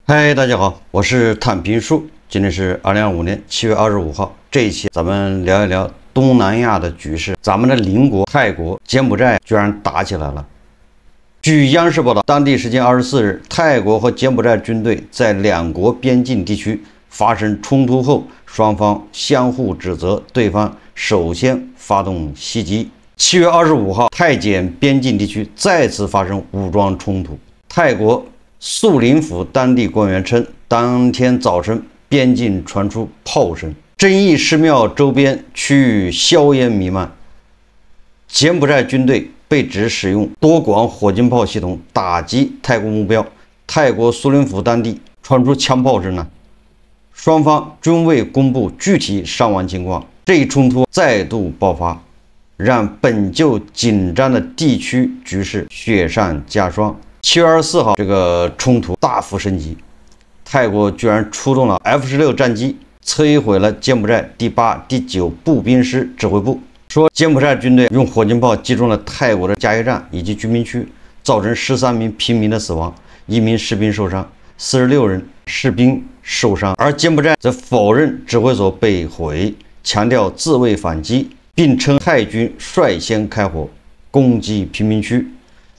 嗨，大家好，我是坦平叔。今天是2025年7月25号，这一期咱们聊一聊东南亚的局势。咱们的邻国泰国、柬埔寨居然打起来了。据央视报道，当地时间24日，泰国和柬埔寨军队在两国边境地区发生冲突后，双方相互指责对方首先发动袭击。7月25号，泰柬边境地区再次发生武装冲突。泰国素林府当地官员称，当天早晨边境传出炮声，争议寺庙周边区域硝烟弥漫。柬埔寨军队被指使用多管火箭炮系统打击泰国目标，泰国苏林府当地传出枪炮声。双方均未公布具体伤亡情况。这一冲突再度爆发，让本就紧张的地区局势雪上加霜。7月24号，这个冲突大幅升级，泰国居然出动了 F-16战机，摧毁了柬埔寨第8、第9步兵师指挥部。说柬埔寨军队用火箭炮击中了泰国的加油站以及居民区，造成13名平民的死亡，1名士兵受伤，46人士兵受伤。而柬埔寨则否认指挥所被毁，强调自卫反击，并称泰军率先开火攻击平民区，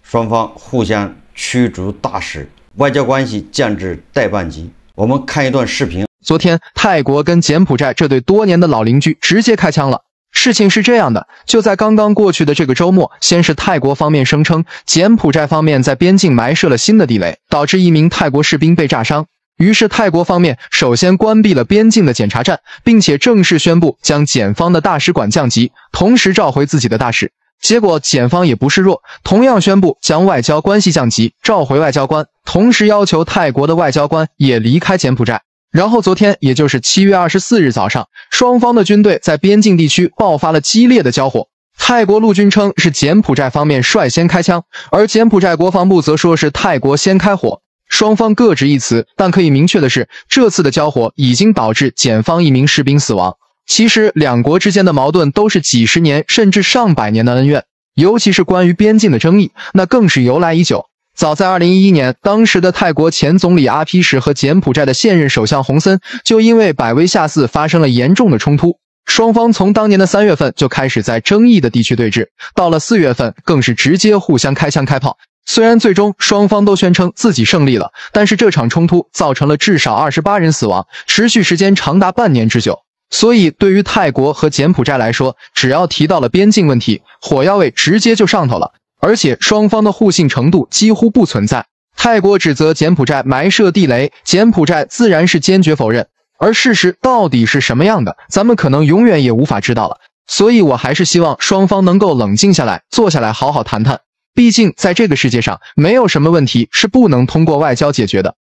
双方互相驱逐大使，外交关系降至代办级。我们看一段视频。昨天，泰国跟柬埔寨这对多年的老邻居直接开枪了。事情是这样的，就在刚刚过去的这个周末，先是泰国方面声称柬埔寨方面在边境埋设了新的地雷，导致1名泰国士兵被炸伤。于是泰国方面首先关闭了边境的检查站，并且正式宣布将检方的大使馆降级，同时召回自己的大使。结果检方也不示弱，同样宣布将外交关系降级，召回外交官，同时要求泰国的外交官也离开柬埔寨。然后昨天，也就是7月24日早上，双方的军队在边境地区爆发了激烈的交火。泰国陆军称是柬埔寨方面率先开枪，而柬埔寨国防部则说是泰国先开火。双方各执一词，但可以明确的是，这次的交火已经导致检方1名士兵死亡。其实两国之间的矛盾都是几十年甚至上百年的恩怨，尤其是关于边境的争议，那更是由来已久。早在2011年，当时的泰国前总理阿皮什和柬埔寨的现任首相洪森就因为百威下寺发生了严重的冲突，双方从当年的3月份就开始在争议的地区对峙，到了4月份更是直接互相开枪开炮。虽然最终双方都宣称自己胜利了，但是这场冲突造成了至少28人死亡，持续时间长达半年之久。所以对于泰国和柬埔寨来说，只要提到了边境问题，火药味直接就上头了，而且双方的互信程度几乎不存在。泰国指责柬埔寨埋设地雷，柬埔寨自然是坚决否认，而事实到底是什么样的，咱们可能永远也无法知道了。所以我还是希望双方能够冷静下来，坐下来好好谈谈。毕竟在这个世界上，没有什么问题是不能通过外交解决的。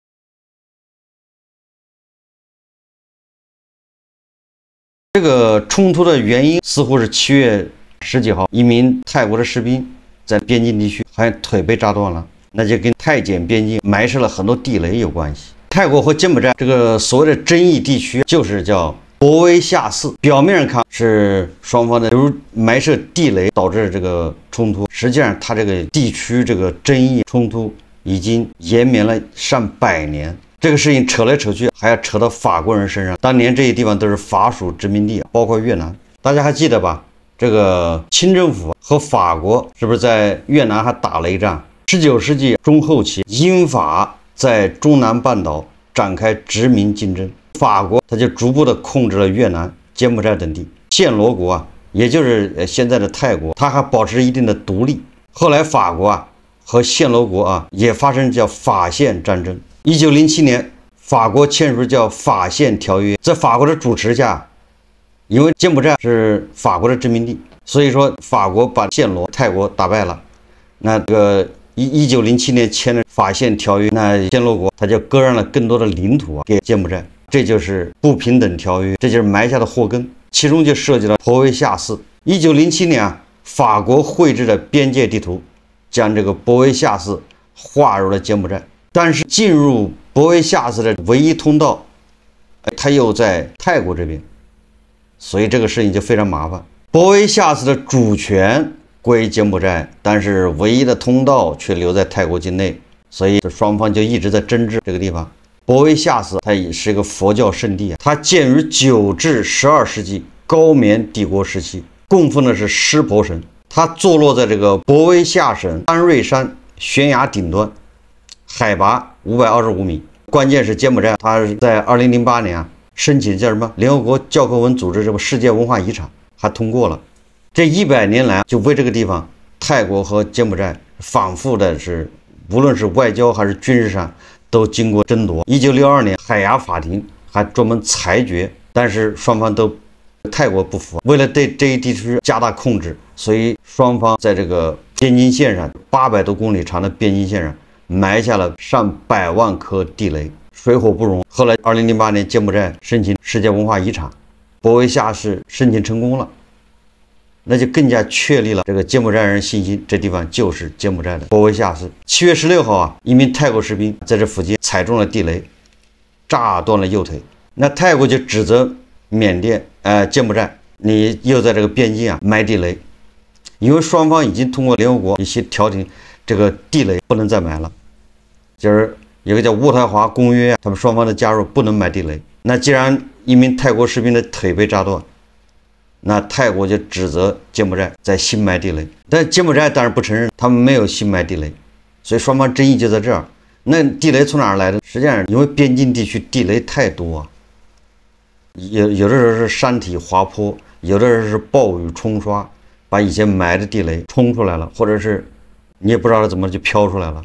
这个冲突的原因似乎是7月10几号，一名泰国的士兵在边境地区好像腿被炸断了，那就跟泰柬边境埋设了很多地雷有关系。泰国和柬埔寨这个所谓的争议地区就是叫博威下寺，表面上看是双方的由埋设地雷导致这个冲突，实际上它这个地区这个争议冲突已经延绵了上百年。这个事情扯来扯去，还要扯到法国人身上。当年这些地方都是法属殖民地，包括越南，大家还记得吧？这个清政府和法国是不是在越南还打了一仗？19世纪中后期，英法在中南半岛展开殖民竞争，法国他就逐步的控制了越南、柬埔寨等地。暹罗国啊，也就是现在的泰国，它还保持一定的独立。后来法国啊和暹罗国啊也发生叫法暹战争。1907年，法国签署叫法暹条约，在法国的主持下，因为柬埔寨是法国的殖民地，所以说法国把暹罗、泰国打败了。那个1907年签的法暹条约，那暹罗国他就割让了更多的领土给柬埔寨，这就是不平等条约，这就是埋下的祸根。其中就涉及到博威下寺。1907年啊，法国绘制的边界地图，将这个博威下寺划入了柬埔寨。但是进入博威下寺的唯一通道，它又在泰国这边，所以这个事情就非常麻烦。博威下寺的主权归柬埔寨，但是唯一的通道却留在泰国境内，所以双方就一直在争执这个地方。博维夏寺它也是一个佛教圣地啊，它建于9至12世纪高棉帝国时期，供奉的是湿婆神。它坐落在这个博维夏省安瑞山悬崖顶端，海拔525米。关键是柬埔寨，它是在2008年申请叫什么联合国教科文组织这个世界文化遗产，还通过了。这100年来，就为这个地方，泰国和柬埔寨反复的是，无论是外交还是军事上，都经过争夺。1962年，海牙法庭还专门裁决，但是双方都泰国不服，为了对这一地区加大控制，所以双方在这个边境线上800多公里长的边境线上埋下了上百万颗地雷，水火不容。后来2008年，柬埔寨申请世界文化遗产，博维夏市申请成功了。那就更加确立了这个柬埔寨人信心，这地方就是柬埔寨的博维夏市。7月16号一名泰国士兵在这附近踩中了地雷，炸断了右腿。那泰国就指责缅甸、柬埔寨，你又在这个边境埋地雷，因为双方已经通过联合国一些调停，这个地雷不能再埋了，就是有个叫渥太华公约，他们双方的加入不能埋地雷。那既然一名泰国士兵的腿被炸断，那泰国就指责柬埔寨在新埋地雷，但柬埔寨当然不承认，他们没有新埋地雷，所以双方争议就在这儿。那地雷从哪儿来的？实际上，因为边境地区地雷太多有的时候是山体滑坡，有的时候是暴雨冲刷，把以前埋的地雷冲出来了，或者是你也不知道它怎么就飘出来了，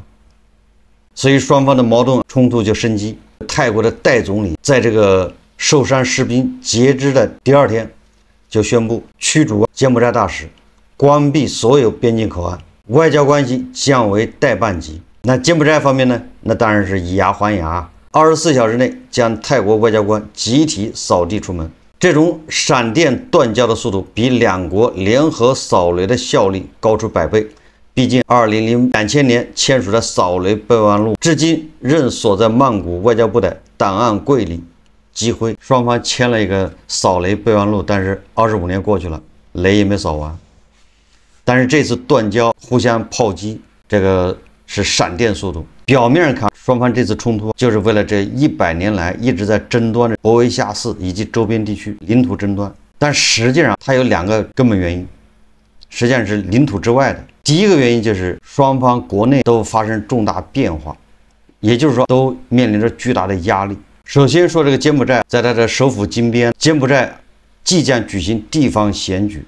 所以双方的矛盾冲突就升级。泰国的代总理在这个受伤士兵截肢的第2天，就宣布驱逐柬埔寨大使，关闭所有边境口岸，外交关系降为代办级。那柬埔寨方面呢？那当然是以牙还牙，24小时内将泰国外交官集体扫地出门。这种闪电断交的速度比两国联合扫雷的效率高出100倍。毕竟2000年签署的扫雷备忘录，至今仍锁在曼谷外交部的档案柜里积灰。双方签了一个扫雷备忘录，但是25年过去了，雷也没扫完。但是这次断交，互相炮击，这个是闪电速度。表面上看，双方这次冲突就是为了这100年来一直在争端的博维夏寺以及周边地区领土争端，但实际上它有2个根本原因，实际上是领土之外的。第一个原因就是双方国内都发生重大变化，也就是说都面临着巨大的压力。首先说这个柬埔寨在它的首府金边，柬埔寨即将举行地方选举，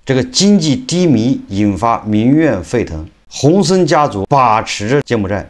这个经济低迷引发民怨沸腾。洪森家族把持着柬埔寨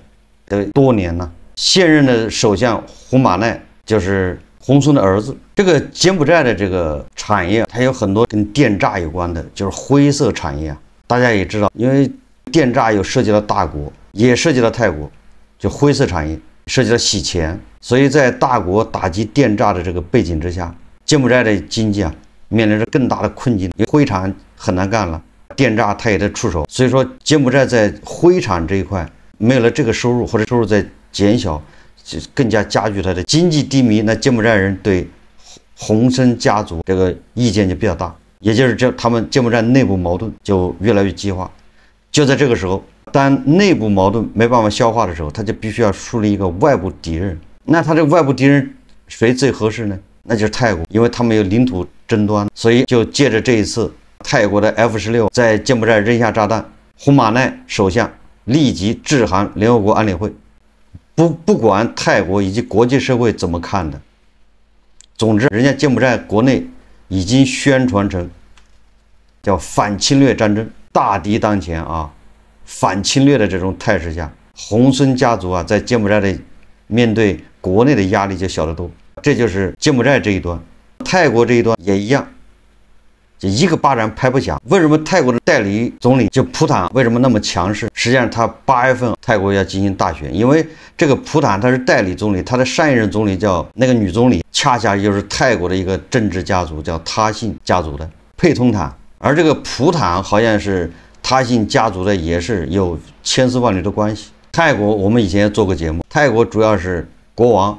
的多年了，现任的首相胡马奈就是洪森的儿子。这个柬埔寨的这个产业，它有很多跟电诈有关的，就是灰色产业。大家也知道，因为电诈有涉及到大国，也涉及到泰国，就灰色产业涉及到洗钱，所以在大国打击电诈的这个背景之下，柬埔寨的经济面临着更大的困境，因为灰产很难干了，电诈它也得出手，所以说柬埔寨在灰产这一块没有了这个收入，或者收入在减小，就更加加剧它的经济低迷。那柬埔寨人对洪森家族这个意见就比较大，也就是他们柬埔寨内部矛盾就越来越激化。就在这个时候，当内部矛盾没办法消化的时候，他就必须要树立一个外部敌人。那他这个外部敌人谁最合适呢？那就是泰国，因为他们有领土争端，所以就借着这一次泰国的 F-16在柬埔寨扔下炸弹，胡马奈首相立即致函联合国安理会，不管泰国以及国际社会怎么看的，总之人家柬埔寨国内已经宣传成叫反侵略战争，大敌当前反侵略的这种态势下，洪森家族在柬埔寨的面对国内的压力就小得多。这就是柬埔寨这一端，泰国这一端也一样，就一个巴掌拍不响。为什么泰国的代理总理就普坦为什么那么强势？实际上他8月份泰国要进行大选，因为这个普坦他是代理总理，他的上一任总理叫那个女总理，恰恰就是泰国的一个政治家族叫他信家族的佩通坦，而这个普坦好像是他信家族的，也是有千丝万缕的关系。泰国我们以前也做过节目，泰国主要是国王、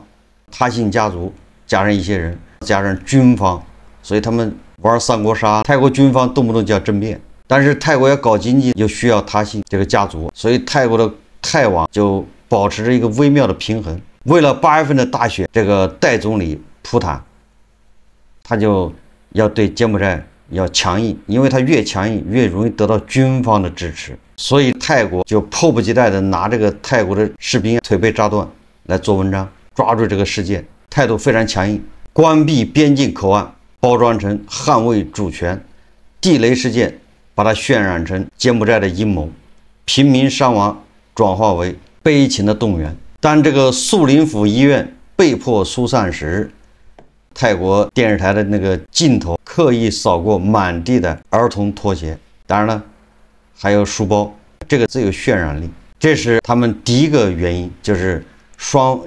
他信家族加上一些人，加上军方，所以他们玩三国杀。泰国军方动不动就要政变，但是泰国要搞经济又需要他信这个家族，所以泰国的泰王就保持着一个微妙的平衡。为了8月份的大选，这个代总理普坦，他就要对柬埔寨要强硬，因为他越强硬，越容易得到军方的支持。所以泰国就迫不及待地拿这个泰国的士兵腿被扎断来做文章，抓住这个事件，态度非常强硬，关闭边境口岸，包装成捍卫主权，地雷事件把它渲染成柬埔寨的阴谋，平民伤亡转化为悲情的动员。当这个素林府医院被迫疏散时，泰国电视台的那个镜头刻意扫过满地的儿童拖鞋，当然了，还有书包，这个最有渲染力。这是他们第一个原因，就是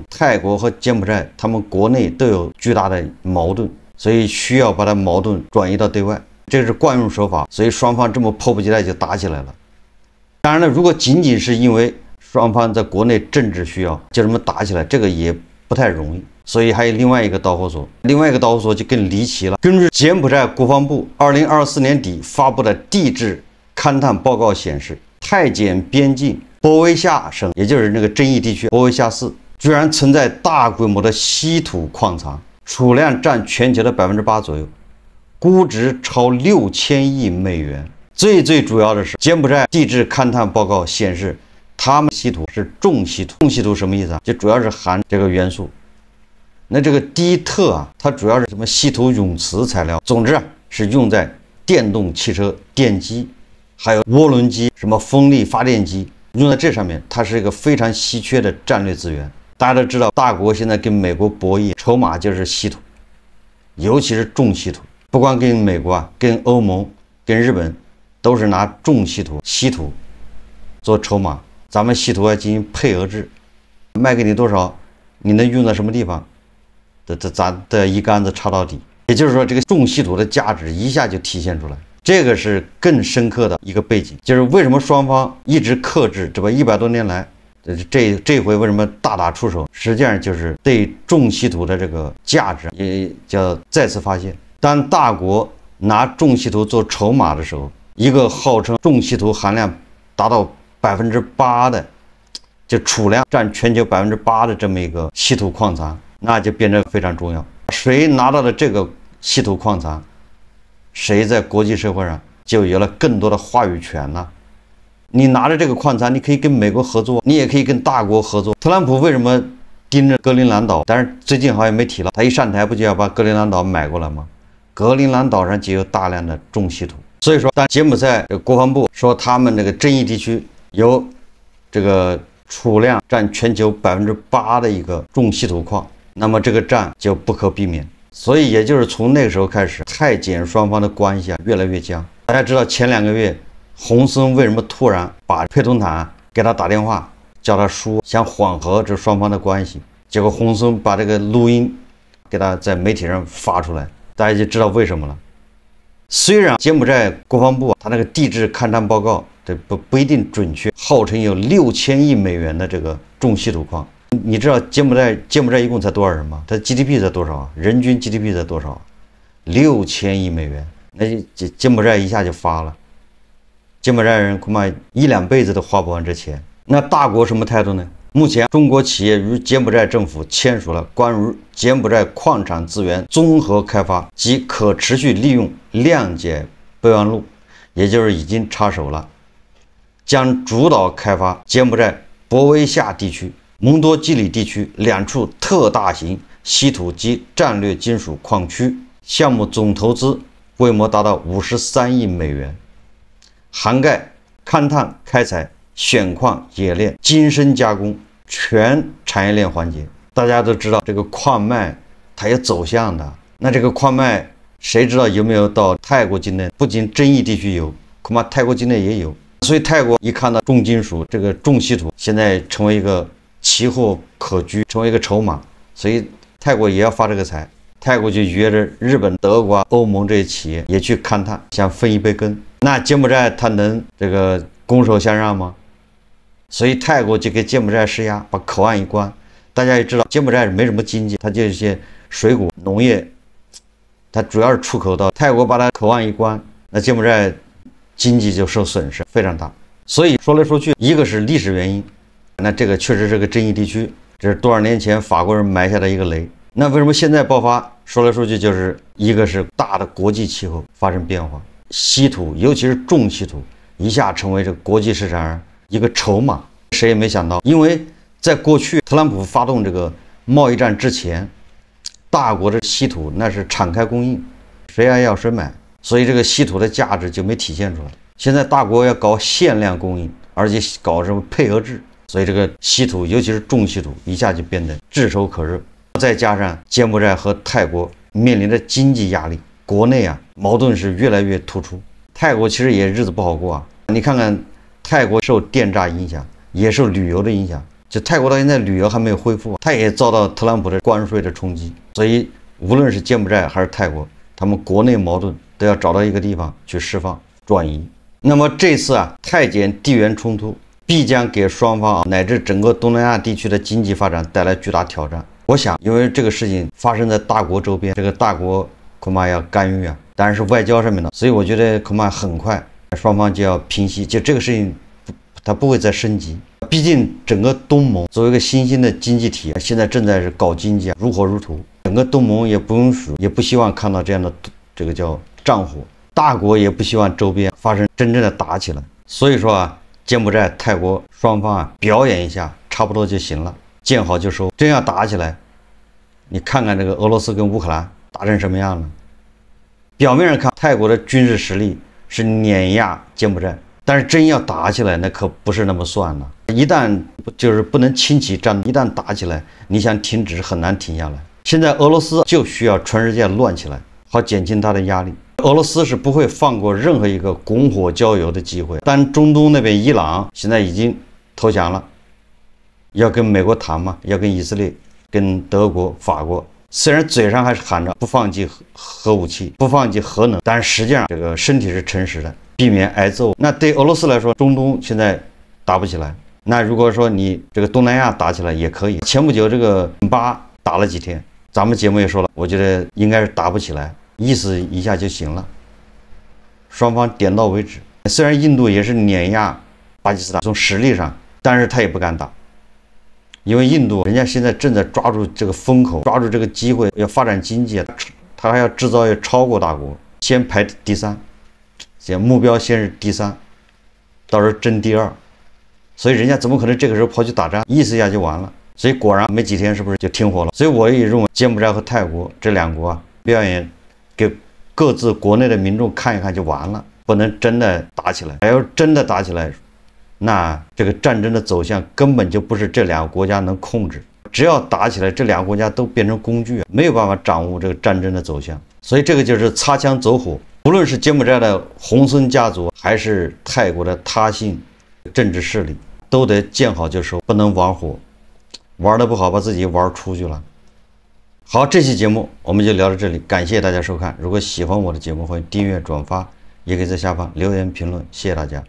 泰国和柬埔寨他们国内都有巨大的矛盾，所以需要把它矛盾转移到对外，这是惯用手法，所以双方这么迫不及待就打起来了。当然了，如果仅仅是因为双方在国内政治需要就这么打起来，这个也不太容易。所以还有另外一个导火索，就更离奇了。根据柬埔寨国防部2024年底发布的地质勘探报告显示，泰柬边境博威夏省，也就是那个争议地区博威夏市，居然存在大规模的稀土矿藏，储量占全球的8%左右，估值超6000亿美元。最主要的是，柬埔寨地质勘探报告显示，他们稀土是重稀土。重稀土什么意思啊？就主要是含这个元素。那这个低特啊，它主要是什么稀土永磁材料，总之啊是用在电动汽车电机，还有涡轮机、什么风力发电机，用在这上面，它是一个非常稀缺的战略资源。大家都知道，大国现在跟美国博弈，筹码就是稀土，尤其是重稀土。不光跟美国啊，跟欧盟、跟日本，都是拿重稀土做筹码。咱们稀土要进行配额制，卖给你多少，你能用在什么地方？咱的一竿子插到底，也就是说，这个重稀土的价值一下就体现出来。这个是更深刻的一个背景，就是为什么双方一直克制，这100多年来，这回为什么大打出手？实际上就是对重稀土的这个价值也叫再次发现。当大国拿重稀土做筹码的时候，一个号称重稀土含量达到8%的，就储量占全球8%的这么一个稀土矿藏。那就变得非常重要。谁拿到了这个稀土矿藏，谁在国际社会上就有了更多的话语权了。你拿着这个矿藏，你可以跟美国合作，你也可以跟大国合作。特朗普为什么盯着格陵兰岛？但是最近好像没提了，他一上台不就要把格陵兰岛买过来吗？格陵兰岛上就有大量的重稀土，所以说，当柬埔寨国防部说他们那个争议地区有这个储量占全球8%的一个重稀土矿，那么这个战就不可避免。所以也就是从那个时候开始，泰柬双方的关系越来越僵。大家知道前2个月，洪森为什么突然把佩通坦给他打电话，叫他说想缓和这双方的关系，结果洪森把这个录音给他在媒体上发出来，大家就知道为什么了。虽然柬埔寨国防部他那个地质勘探报告这不一定准确，号称有6000亿美元的这个重稀土矿。你知道柬埔寨一共才多少人吗？它 GDP 才多少啊？人均 GDP 才多少？6000亿美元，那柬埔寨一下就发了。柬埔寨人恐怕1、2辈子都花不完这钱。那大国什么态度呢？目前，中国企业与柬埔寨政府签署了关于柬埔寨矿产资源综合开发及可持续利用谅解备忘录，也就是已经插手了，将主导开发柬埔寨博威夏地区、蒙多基里地区2处特大型稀土及战略金属矿区，项目总投资规模达到53亿美元，涵盖勘探、开采、选矿、冶炼、精深加工全产业链环节。大家都知道，这个矿脉它有走向的。那这个矿脉，谁知道有没有到泰国境内？不仅争议地区有，恐怕泰国境内也有。所以泰国一看到重金属这个重稀土，现在成为一个奇货可居，成为一个筹码，所以泰国也要发这个财。泰国就约着日本、德国、欧盟这些企业也去勘探，想分一杯羹。那柬埔寨他能这个拱手相让吗？所以泰国就给柬埔寨施压，把口岸一关。大家也知道，柬埔寨没什么经济，它就一些水果、农业，它主要是出口到泰国，把它口岸一关，那柬埔寨经济就受损失非常大。所以说来说去，一个是历史原因，那这个确实是个争议地区，这是多少年前法国人埋下的一个雷。那为什么现在爆发？说来说去就是一个是大的国际气候发生变化，稀土尤其是重稀土一下成为这个国际市场上一个筹码。谁也没想到，因为在过去特朗普发动这个贸易战之前，大国的稀土那是敞开供应，谁爱要谁买，所以这个稀土的价值就没体现出来。现在大国要搞限量供应，而且搞什么配额制，所以这个稀土尤其是重稀土一下就变得炙手可热。再加上柬埔寨和泰国面临着经济压力，国内矛盾是越来越突出。泰国其实也日子不好过啊，你看看泰国受电诈影响，也受旅游的影响，就泰国到现在旅游还没有恢复，它也遭到特朗普的关税的冲击。所以无论是柬埔寨还是泰国，他们国内矛盾都要找到一个地方去释放转移。那么这次泰柬地缘冲突必将给双方乃至整个东南亚地区的经济发展带来巨大挑战。我想，因为这个事情发生在大国周边，这个大国恐怕要干预当然是外交上面的，所以我觉得恐怕很快双方就要平息，就这个事情它不会再升级。毕竟整个东盟作为一个新兴的经济体，现在正在是搞经济如火如荼，整个东盟也不允许，也不希望看到这样的这个叫战火，大国也不希望周边发生真正的打起来。所以说柬埔寨、泰国双方表演一下，差不多就行了。见好就收，真要打起来，你看看这个俄罗斯跟乌克兰打成什么样了？表面上看，泰国的军事实力是碾压柬埔寨，但是真要打起来，那可不是那么算的。一旦就是不能轻启战斗，一旦打起来，你想停止很难停下来。现在俄罗斯就需要全世界乱起来，好减轻它的压力。俄罗斯是不会放过任何一个拱火浇油的机会。但中东那边伊朗现在已经投降了。要跟美国谈嘛，要跟以色列、跟德国、法国，虽然嘴上还是喊着不放弃核武器、不放弃核能，但是实际上这个身体是诚实的，避免挨揍。那对俄罗斯来说，中东现在打不起来，那如果说你这个东南亚打起来也可以。前不久这个打了几天，咱们节目也说了，我觉得应该是打不起来，意思一下就行了，双方点到为止。虽然印度也是碾压巴基斯坦，从实力上，但是他也不敢打。因为印度人家现在正在抓住这个风口，抓住这个机会，要发展经济，他还要制造业超过大国，先排第三，目标先是第三，到时候争第二，所以人家怎么可能这个时候跑去打仗，意思一下就完了。所以果然没几天是不是就停火了？所以我也认为柬埔寨和泰国这两国表演给各自国内的民众看一看就完了，不能真的打起来。要真的打起来，那这个战争的走向根本就不是这两个国家能控制，只要打起来，这两个国家都变成工具，没有办法掌握这个战争的走向。所以这个就是擦枪走火。无论是柬埔寨的洪森家族，还是泰国的他信政治势力，都得见好就收，不能玩火，玩得不好把自己玩出去了。好，这期节目我们就聊到这里，感谢大家收看。如果喜欢我的节目，欢迎订阅、转发，也可以在下方留言评论，谢谢大家。